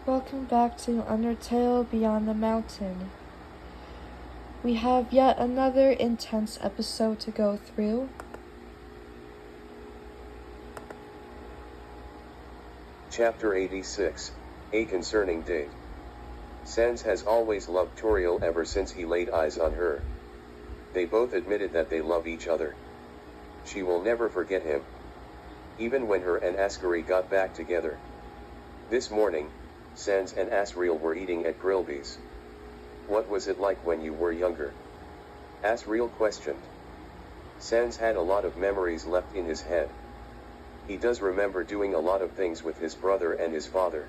Welcome back to Undertale Beyond the Mountain. We have yet another intense episode to go through. Chapter 86, A Concerning Date. Sans has always loved Toriel ever since he laid eyes on her. They both admitted that they love each other. She will never forget him. Even when her and Ascari got back together. This morning, Sans and Asriel were eating at Grillby's. What was it like when you were younger? Asriel questioned. Sans had a lot of memories left in his head. He does remember doing a lot of things with his brother and his father.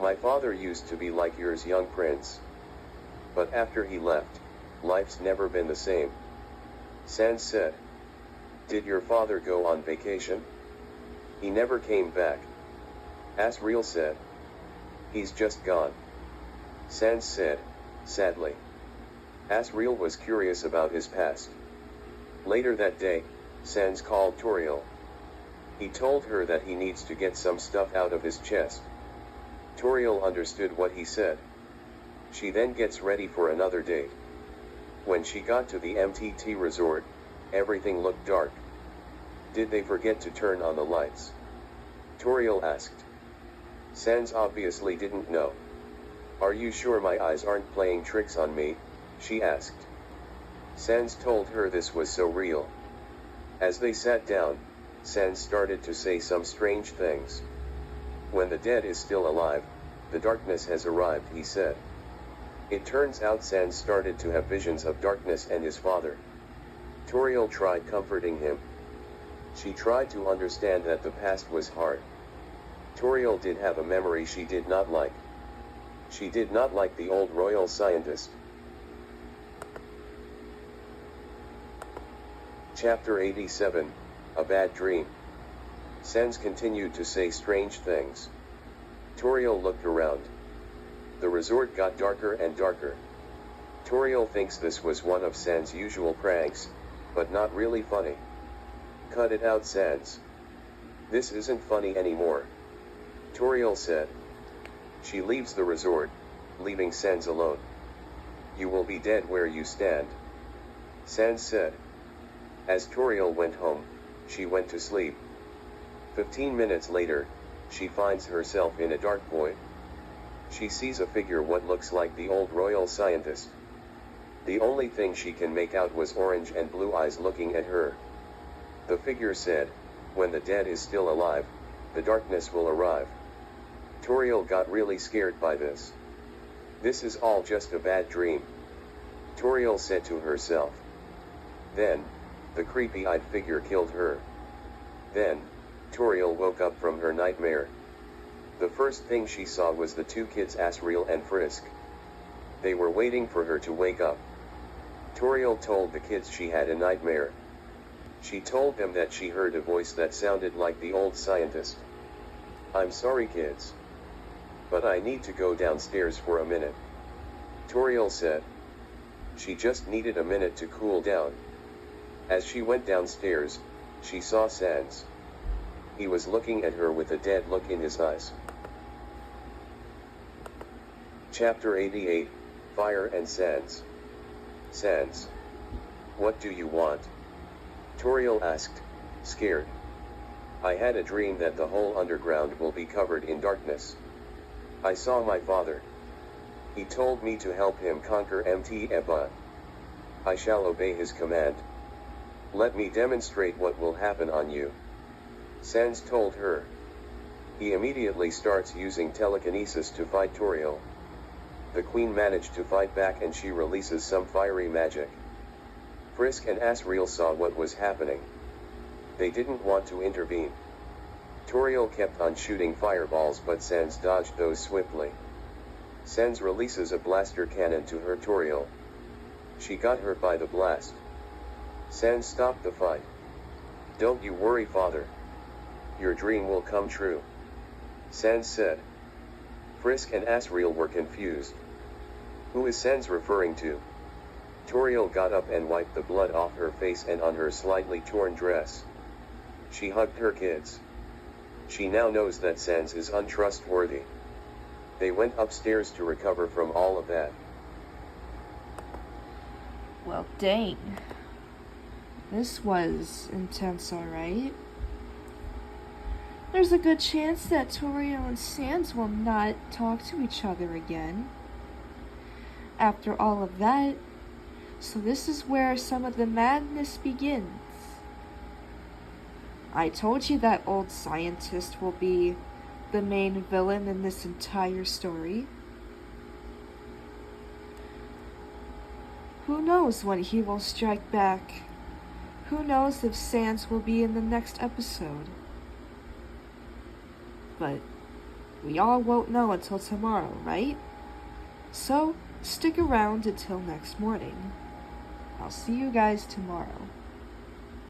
My father used to be like yours, young prince. But after he left, life's never been the same. Sans said. Did your father go on vacation? He never came back. Asriel said. He's just gone. Sans said, sadly. Asriel was curious about his past. Later that day, Sans called Toriel. He told her that he needs to get some stuff out of his chest. Toriel understood what he said. She then gets ready for another date. When she got to the MTT resort, everything looked dark. Did they forget to turn on the lights? Toriel asked. Sans obviously didn't know. Are you sure my eyes aren't playing tricks on me? She asked. Sans told her this was so real. As they sat down, Sans started to say some strange things. When the dead is still alive, the darkness has arrived, he said. It turns out Sans started to have visions of darkness and his father. Toriel tried comforting him. She tried to understand that the past was hard. Toriel did have a memory she did not like. She did not like the old royal scientist. Chapter 87, A Bad Dream. Sans continued to say strange things. Toriel looked around. The resort got darker and darker. Toriel thinks this was one of Sans' usual pranks, but not really funny. Cut it out, Sans. This isn't funny anymore. Toriel said. She leaves the resort, leaving Sans alone. You will be dead where you stand. Sans said. As Toriel went home, she went to sleep. 15 minutes later, she finds herself in a dark void. She sees a figure what looks like the old royal scientist. The only thing she can make out was orange and blue eyes looking at her. The figure said, when the dead is still alive, the darkness will arrive. Toriel got really scared by this. This is all just a bad dream. Toriel said to herself. Then, the creepy-eyed figure killed her. Then, Toriel woke up from her nightmare. The first thing she saw was the two kids, Asriel and Frisk. They were waiting for her to wake up. Toriel told the kids she had a nightmare. She told them that she heard a voice that sounded like the old scientist. I'm sorry, kids. But I need to go downstairs for a minute. Toriel said. She just needed a minute to cool down. As she went downstairs, she saw Sans. He was looking at her with a dead look in his eyes. Chapter 88, Fire and Sans. Sans. What do you want? Toriel asked, scared. I had a dream that the whole underground will be covered in darkness. I saw my father. He told me to help him conquer Mt. Eba. I shall obey his command. Let me demonstrate what will happen on you. Sans told her. He immediately starts using telekinesis to fight Toriel. The queen managed to fight back and she releases some fiery magic. Frisk and Asriel saw what was happening. They didn't want to intervene. Toriel kept on shooting fireballs but Sans dodged those swiftly. Sans releases a blaster cannon to her Toriel. She got hurt by the blast. Sans stopped the fight. Don't you worry, father. Your dream will come true. Sans said. Frisk and Asriel were confused. Who is Sans referring to? Toriel got up and wiped the blood off her face and on her slightly torn dress. She hugged her kids. She now knows that Sans is untrustworthy. They went upstairs to recover from all of that. Well, dang. This was intense, alright. There's a good chance that Toriel and Sans will not talk to each other again after all of that. So this is where some of the madness begins. I told you that old scientist will be the main villain in this entire story. Who knows when he will strike back? Who knows if Sans will be in the next episode? But we all won't know until tomorrow, right? So stick around until next morning. I'll see you guys tomorrow.